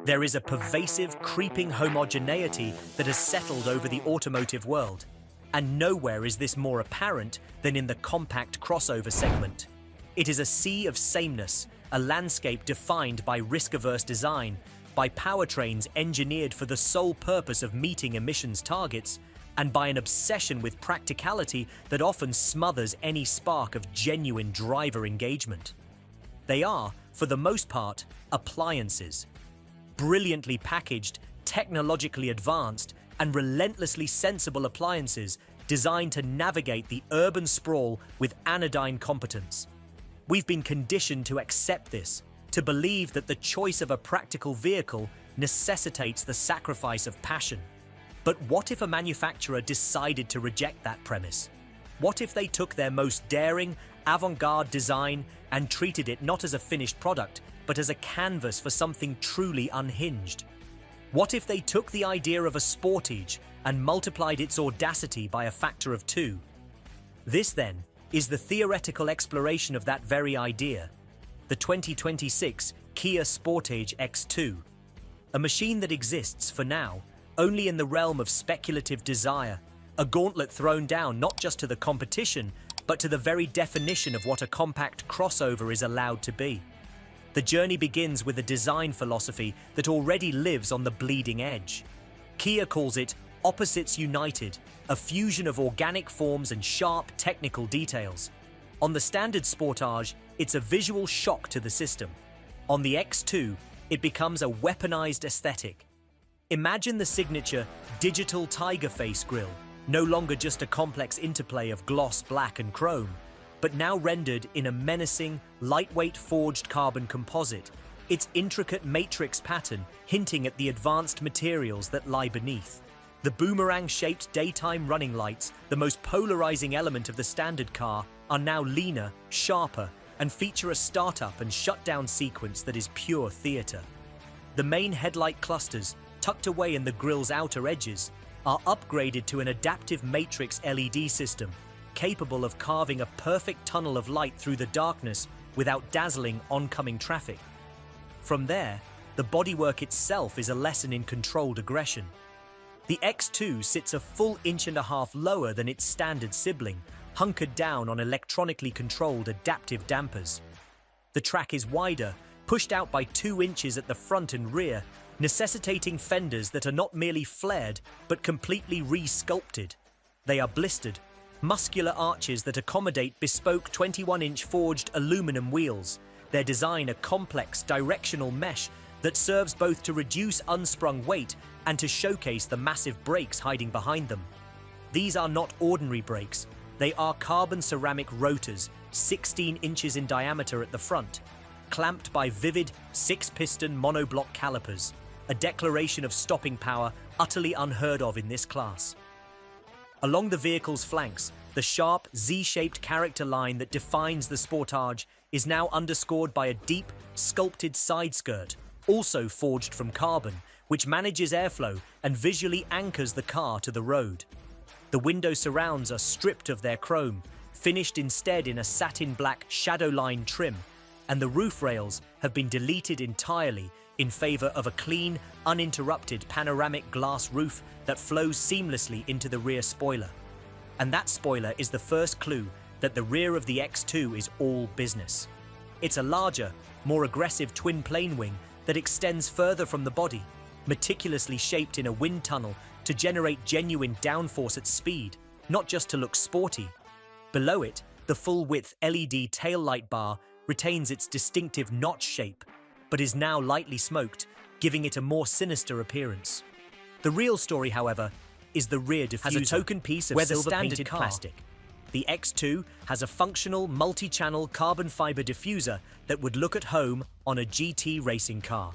There is a pervasive, creeping homogeneity that has settled over the automotive world, and nowhere is this more apparent than in the compact crossover segment. It is a sea of sameness, a landscape defined by risk-averse design, by powertrains engineered for the sole purpose of meeting emissions targets, and by an obsession with practicality that often smothers any spark of genuine driver engagement. They are, for the most part, appliances. Brilliantly packaged, technologically advanced, and relentlessly sensible appliances designed to navigate the urban sprawl with anodyne competence. We've been conditioned to accept this, to believe that the choice of a practical vehicle necessitates the sacrifice of passion. But what if a manufacturer decided to reject that premise? What if they took their most daring, avant-garde design and treated it not as a finished product, but as a canvas for something truly unhinged? What if they took the idea of a Sportage and multiplied its audacity by a factor of 2? This, then, is the theoretical exploration of that very idea, the 2026 Kia Sportage X2, a machine that exists, for now, only in the realm of speculative desire, a gauntlet thrown down not just to the competition, but to the very definition of what a compact crossover is allowed to be. The journey begins with a design philosophy that already lives on the bleeding edge. Kia calls it Opposites United, a fusion of organic forms and sharp technical details. On the standard Sportage, it's a visual shock to the system. On the X2, it becomes a weaponized aesthetic. Imagine the signature digital tiger face grille, no longer just a complex interplay of gloss, black, and chrome, but now rendered in a menacing, lightweight forged carbon composite, its intricate matrix pattern hinting at the advanced materials that lie beneath. The boomerang-shaped daytime running lights, the most polarizing element of the standard car, are now leaner, sharper, and feature a start-up and shut-down sequence that is pure theater. The main headlight clusters, tucked away in the grille's outer edges, are upgraded to an adaptive matrix LED system, capable of carving a perfect tunnel of light through the darkness without dazzling oncoming traffic. From there, the bodywork itself is a lesson in controlled aggression. The X2 sits a full 1.5 inches lower than its standard sibling, hunkered down on electronically controlled adaptive dampers. The track is wider, pushed out by 2 inches at the front and rear, necessitating fenders that are not merely flared, but completely re-sculpted. They are blistered, muscular arches that accommodate bespoke 21-inch forged aluminum wheels, their design a complex directional mesh that serves both to reduce unsprung weight and to showcase the massive brakes hiding behind them. These are not ordinary brakes, they are carbon ceramic rotors, 16 inches in diameter at the front, clamped by vivid 6-piston monoblock calipers, a declaration of stopping power utterly unheard of in this class. Along the vehicle's flanks, the sharp Z-shaped character line that defines the Sportage is now underscored by a deep, sculpted side skirt, also forged from carbon, which manages airflow and visually anchors the car to the road. The window surrounds are stripped of their chrome, finished instead in a satin black shadow line trim, and the roof rails have been deleted entirely in favor of a clean, uninterrupted panoramic glass roof that flows seamlessly into the rear spoiler. And that spoiler is the first clue that the rear of the X2 is all business. It's a larger, more aggressive twin plane wing that extends further from the body, meticulously shaped in a wind tunnel to generate genuine downforce at speed, not just to look sporty. Below it, the full-width LED taillight bar retains its distinctive notch shape, but is now lightly smoked, giving it a more sinister appearance. The real story, however, is the rear diffuser, has a token piece of silver-painted plastic. The X2 has a functional, multi-channel carbon fiber diffuser that would look at home on a GT racing car.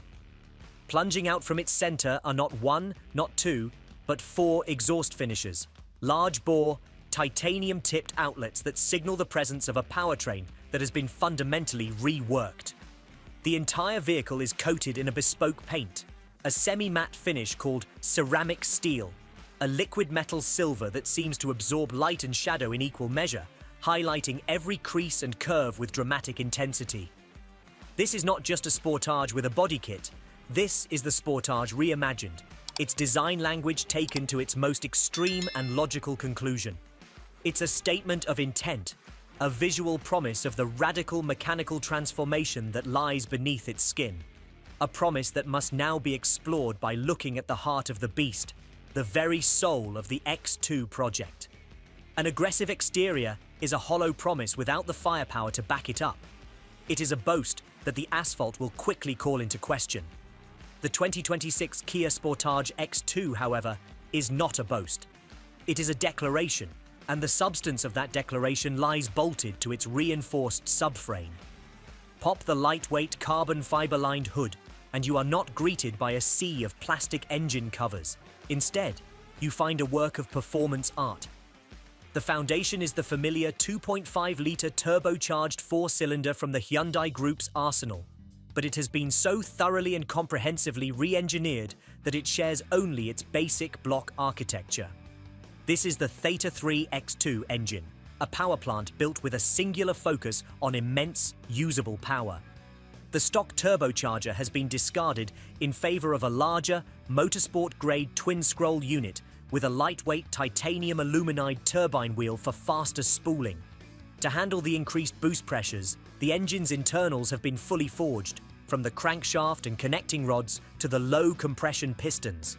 Plunging out from its center are not 1, not 2, but 4 exhaust finishers, large-bore, titanium-tipped outlets that signal the presence of a powertrain that has been fundamentally reworked. The entire vehicle is coated in a bespoke paint, a semi-matte finish called ceramic steel, a liquid metal silver that seems to absorb light and shadow in equal measure, highlighting every crease and curve with dramatic intensity. This is not just a Sportage with a body kit, This is the Sportage reimagined, its design language taken to its most extreme and logical conclusion. It's a statement of intent, a visual promise of the radical mechanical transformation that lies beneath its skin. A promise that must now be explored by looking at the heart of the beast, the very soul of the X2 project. An aggressive exterior is a hollow promise without the firepower to back it up. It is a boast that the asphalt will quickly call into question. The 2026 Kia Sportage X2, however, is not a boast. It is a declaration, and the substance of that declaration lies bolted to its reinforced subframe. Pop the lightweight carbon fiber-lined hood, and you are not greeted by a sea of plastic engine covers. Instead, you find a work of performance art. The foundation is the familiar 2.5-litre turbocharged four-cylinder from the Hyundai Group's arsenal, but it has been so thoroughly and comprehensively re-engineered that it shares only its basic block architecture. This is the Theta 3 X2 engine, a power plant built with a singular focus on immense, usable power. The stock turbocharger has been discarded in favor of a larger, motorsport-grade twin-scroll unit with a lightweight titanium aluminide turbine wheel for faster spooling. To handle the increased boost pressures, the engine's internals have been fully forged, from the crankshaft and connecting rods to the low-compression pistons.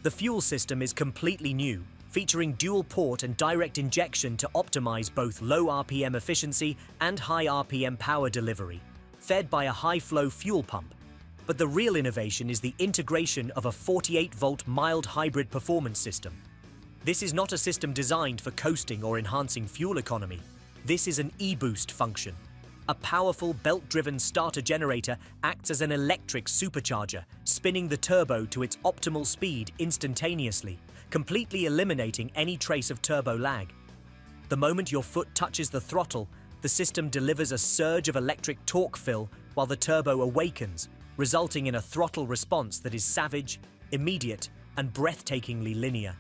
The fuel system is completely new, featuring dual port and direct injection to optimize both low RPM efficiency and high RPM power delivery, fed by a high-flow fuel pump. But the real innovation is the integration of a 48-volt mild hybrid performance system. This is not a system designed for coasting or enhancing fuel economy. This is an e-boost function. A powerful belt-driven starter generator acts as an electric supercharger, spinning the turbo to its optimal speed instantaneously, completely eliminating any trace of turbo lag. The moment your foot touches the throttle, the system delivers a surge of electric torque fill while the turbo awakens, resulting in a throttle response that is savage, immediate, and breathtakingly linear.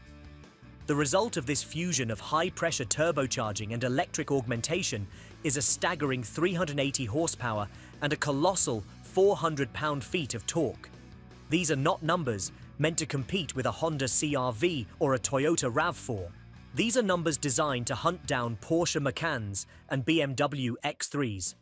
The result of this fusion of high-pressure turbocharging and electric augmentation is a staggering 380 horsepower and a colossal 400 pound-feet of torque. These are not numbers meant to compete with a Honda CR-V or a Toyota RAV4. These are numbers designed to hunt down Porsche Macans and BMW X3s.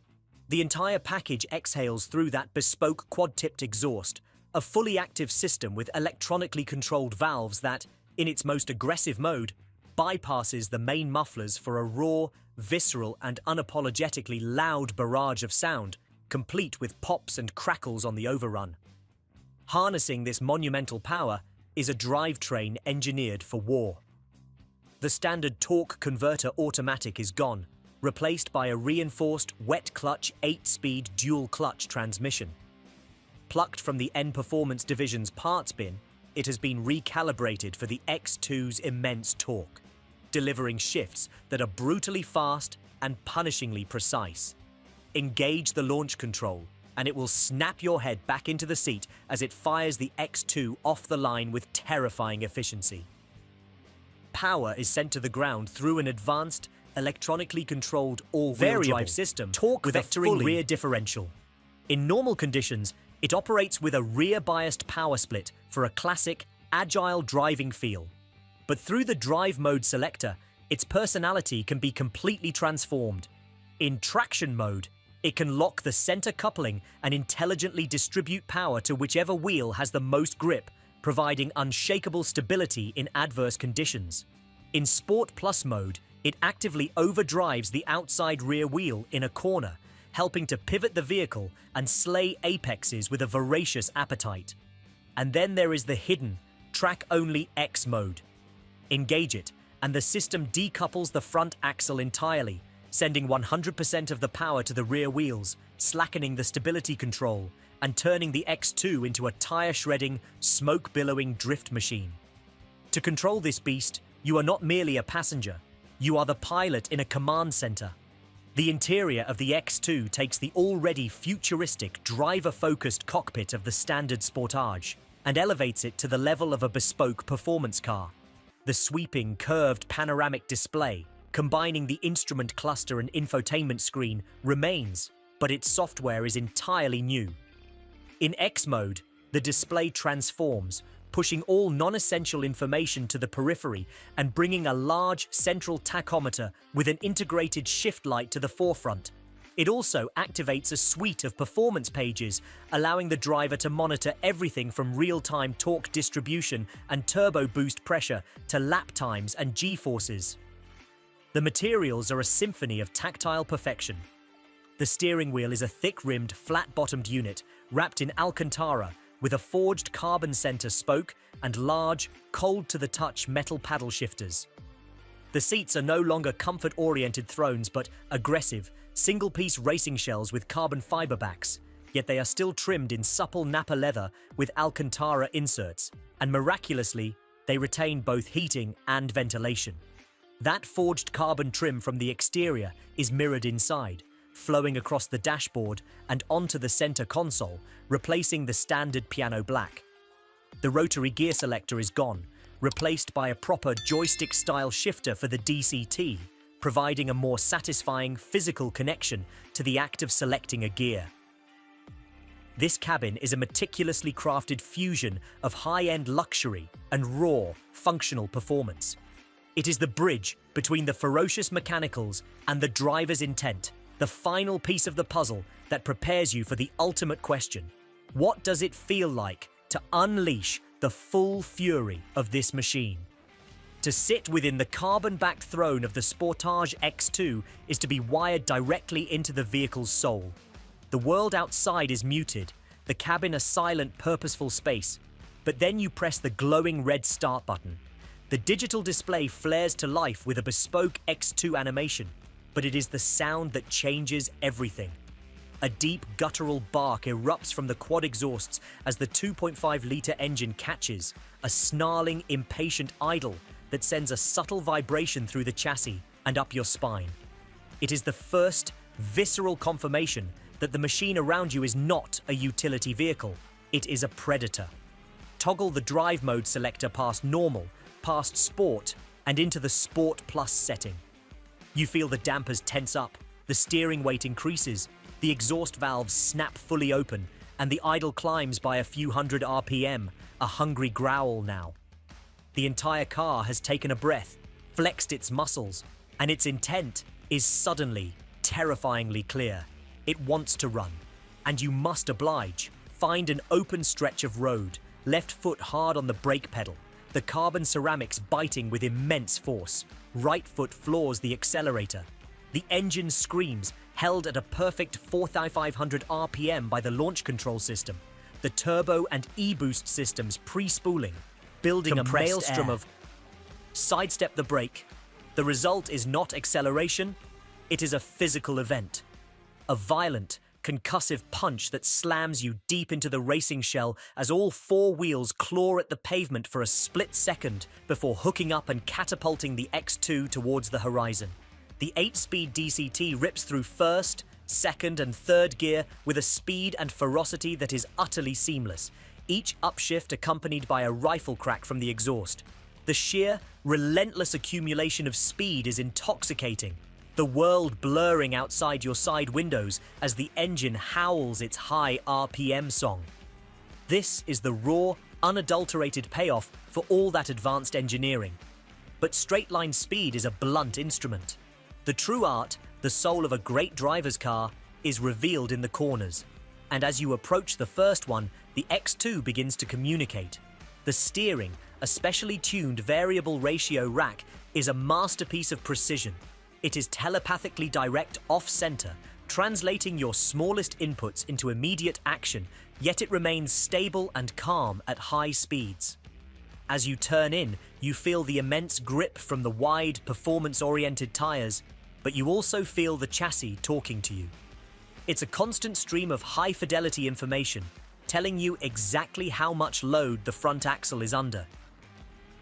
The entire package exhales through that bespoke quad-tipped exhaust, a fully active system with electronically controlled valves that, in its most aggressive mode, bypasses the main mufflers for a raw, visceral, and unapologetically loud barrage of sound, complete with pops and crackles on the overrun. Harnessing this monumental power is a drivetrain engineered for war. The standard torque converter automatic is gone, replaced by a reinforced wet-clutch 8-speed dual-clutch transmission. Plucked from the N Performance Division's parts bin, it has been recalibrated for the X2's immense torque, delivering shifts that are brutally fast and punishingly precise. Engage the launch control, and it will snap your head back into the seat as it fires the X2 off the line with terrifying efficiency. Power is sent to the ground through an advanced, electronically controlled all-wheel drive system with a vectoring rear differential. In normal conditions, it operates with a rear-biased power split for a classic, agile driving feel. But through the drive mode selector, its personality can be completely transformed. In traction mode, it can lock the center coupling and intelligently distribute power to whichever wheel has the most grip, providing unshakable stability in adverse conditions. In Sport Plus mode, it actively overdrives the outside rear wheel in a corner, helping to pivot the vehicle and slay apexes with a voracious appetite. And then there is the hidden, track-only X mode. Engage it, and the system decouples the front axle entirely, sending 100% of the power to the rear wheels, slackening the stability control, and turning the X2 into a tire-shredding, smoke-billowing drift machine. To control this beast, you are not merely a passenger, you are the pilot in a command center. The interior of the X2 takes the already futuristic, driver-focused cockpit of the standard Sportage and elevates it to the level of a bespoke performance car. The sweeping, curved panoramic display, combining the instrument cluster and infotainment screen, remains, but its software is entirely new. In X mode, The display transforms, pushing all non-essential information to the periphery and bringing a large central tachometer with an integrated shift light to the forefront. It also activates a suite of performance pages, allowing the driver to monitor everything from real-time torque distribution and turbo boost pressure to lap times and G-forces. The materials are a symphony of tactile perfection. The steering wheel is a thick-rimmed, flat-bottomed unit wrapped in Alcantara with a forged carbon center spoke and large, cold-to-the-touch metal paddle shifters. The seats are no longer comfort-oriented thrones but aggressive, single-piece racing shells with carbon fiber backs, yet they are still trimmed in supple Napa leather with Alcantara inserts, and miraculously, they retain both heating and ventilation. That forged carbon trim from the exterior is mirrored inside, flowing across the dashboard and onto the center console, replacing the standard piano black. The rotary gear selector is gone, replaced by a proper joystick-style shifter for the DCT, providing a more satisfying physical connection to the act of selecting a gear. This cabin is a meticulously crafted fusion of high-end luxury and raw, functional performance. It is the bridge between the ferocious mechanicals and the driver's intent, the final piece of the puzzle that prepares you for the ultimate question. What does it feel like to unleash the full fury of this machine? To sit within the carbon-backed throne of the Sportage X2 is to be wired directly into the vehicle's soul. The world outside is muted, the cabin a silent, purposeful space. But then you press the glowing red start button. The digital display flares to life with a bespoke X2 animation, but it is the sound that changes everything. A deep guttural bark erupts from the quad exhausts as the 2.5-litre engine catches, a snarling, impatient idle that sends a subtle vibration through the chassis and up your spine. It is the first visceral confirmation that the machine around you is not a utility vehicle, it is a predator. Toggle the drive mode selector past normal, past sport, and into the Sport Plus setting. You feel the dampers tense up, the steering weight increases, the exhaust valves snap fully open, and the idle climbs by a few hundred RPM, a hungry growl now. The entire car has taken a breath, flexed its muscles, and its intent is suddenly, terrifyingly clear. It wants to run, and you must oblige. Find an open stretch of road, left foot hard on the brake pedal, the carbon ceramics biting with immense force. Right foot floors the accelerator. The engine screams, held at a perfect 4,500 RPM by the launch control system. The turbo and e-boost systems pre-spooling, building compressed a maelstrom of sidestep the brake. The result is not acceleration, it is a physical event. A violent, concussive punch that slams you deep into the racing shell as all four wheels claw at the pavement for a split second before hooking up and catapulting the X2 towards the horizon. The 8-speed DCT rips through first, second and third gear with a speed and ferocity that is utterly seamless, each upshift accompanied by a rifle crack from the exhaust. The sheer, relentless accumulation of speed is intoxicating, the world blurring outside your side windows as the engine howls its high RPM song. This is the raw, unadulterated payoff for all that advanced engineering. But straight-line speed is a blunt instrument. The true art, the soul of a great driver's car, is revealed in the corners. And as you approach the first one, the X2 begins to communicate. The steering, a specially tuned variable ratio rack, is a masterpiece of precision. It is telepathically direct off-center, translating your smallest inputs into immediate action, yet it remains stable and calm at high speeds. As you turn in, you feel the immense grip from the wide, performance-oriented tires, but you also feel the chassis talking to you. It's a constant stream of high-fidelity information, telling you exactly how much load the front axle is under.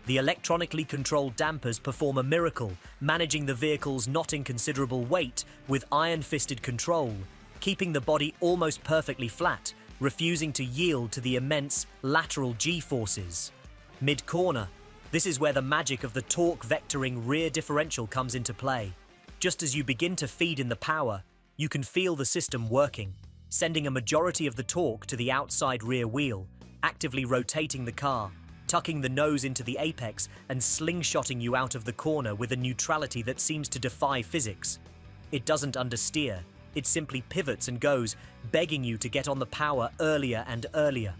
The electronically controlled dampers perform a miracle, managing the vehicle's not inconsiderable weight with iron-fisted control, keeping the body almost perfectly flat, refusing to yield to the immense lateral G-forces. Mid-corner, this is where the magic of the torque-vectoring rear differential comes into play. Just as you begin to feed in the power, you can feel the system working, sending a majority of the torque to the outside rear wheel, actively rotating the car, tucking the nose into the apex and slingshotting you out of the corner with a neutrality that seems to defy physics. It doesn't understeer, it simply pivots and goes, begging you to get on the power earlier and earlier.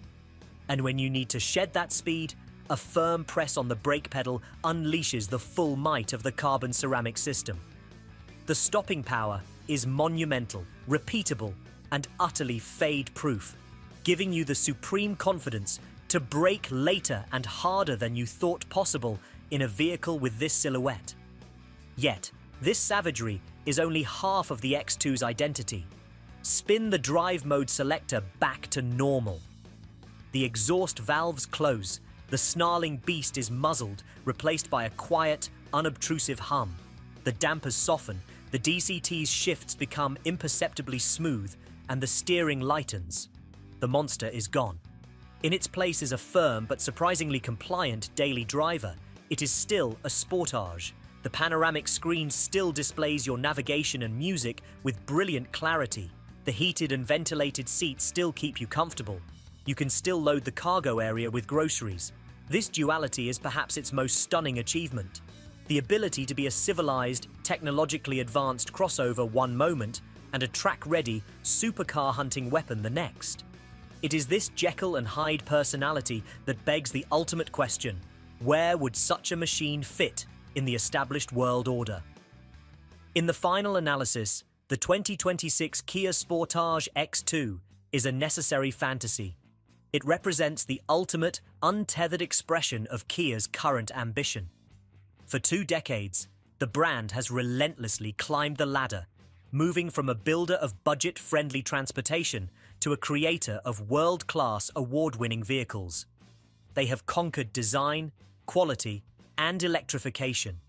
And when you need to shed that speed, a firm press on the brake pedal unleashes the full might of the carbon ceramic system. The stopping power is monumental, repeatable, and utterly fade-proof, giving you the supreme confidence to brake later and harder than you thought possible in a vehicle with this silhouette. Yet, this savagery is only half of the X2's identity. Spin the drive mode selector back to normal. The exhaust valves close, the snarling beast is muzzled, replaced by a quiet, unobtrusive hum. The dampers soften, the DCT's shifts become imperceptibly smooth, and the steering lightens. The monster is gone. In its place is a firm but surprisingly compliant daily driver. It is still a Sportage. The panoramic screen still displays your navigation and music with brilliant clarity. The heated and ventilated seats still keep you comfortable. You can still load the cargo area with groceries. This duality is perhaps its most stunning achievement. The ability to be a civilized, technologically advanced crossover one moment and a track-ready, supercar hunting weapon the next. It is this Jekyll and Hyde personality that begs the ultimate question: where would such a machine fit in the established world order? In the final analysis, the 2026 Kia Sportage X2 is a necessary fantasy. It represents the ultimate, untethered expression of Kia's current ambition. For 2 decades, the brand has relentlessly climbed the ladder, moving from a builder of budget-friendly transportation to a creator of world-class award-winning vehicles. They have conquered design, quality, and electrification.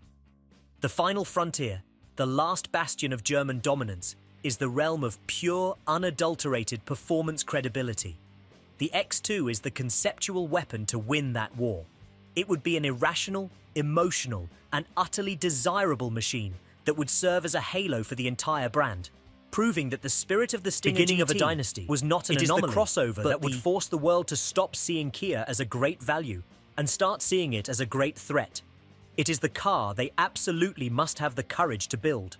The final frontier, the last bastion of German dominance, is the realm of pure, unadulterated performance credibility. The X2 is the conceptual weapon to win that war. It would be an irrational, emotional, and utterly desirable machine that would serve as a halo for the entire brand, proving that the spirit of the Stinger Beginning GT of a dynasty was not an anomaly. It is the crossover that would force the world to stop seeing Kia as a great value and start seeing it as a great threat. It is the car they absolutely must have the courage to build.